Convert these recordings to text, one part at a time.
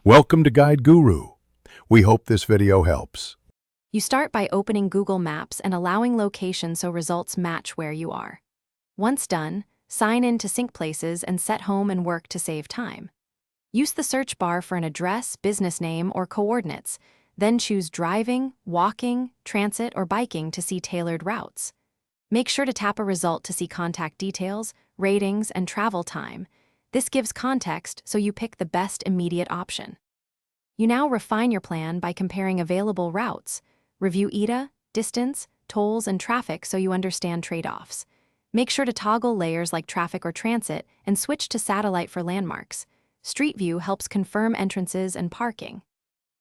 Welcome to Guide Guru. We hope this video helps. You start by opening Google Maps and allowing location so results match where you are. Once done, sign in to sync places and set home and work to save time. Use the search bar for an address, business name, or coordinates, then choose driving, walking, transit, or biking to see tailored routes. Make sure to tap a result to see contact details, ratings, and travel time. This gives context so you pick the best immediate option. You now refine your plan by comparing available routes. Review ETA, distance, tolls, and traffic so you understand trade-offs. Make sure to toggle layers like traffic or transit and switch to satellite for landmarks. Street View helps confirm entrances and parking.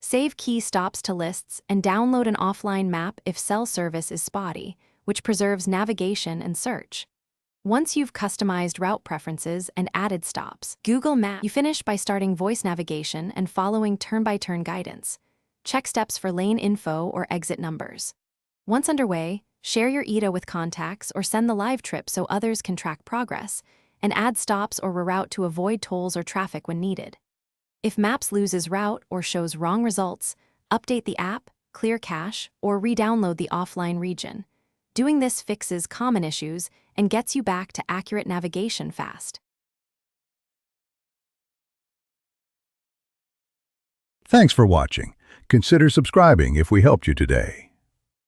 Save key stops to lists and download an offline map if cell service is spotty, which preserves navigation and search. Once you've customized route preferences and added stops, Google Maps, you finish by starting voice navigation and following turn-by-turn guidance. Check steps for lane info or exit numbers. Once underway, share your ETA with contacts or send the live trip so others can track progress, and add stops or reroute to avoid tolls or traffic when needed. If Maps loses route or shows wrong results, update the app, clear cache, or re-download the offline region. Doing this fixes common issues and gets you back to accurate navigation fast. Thanks for watching. Consider subscribing if we helped you today.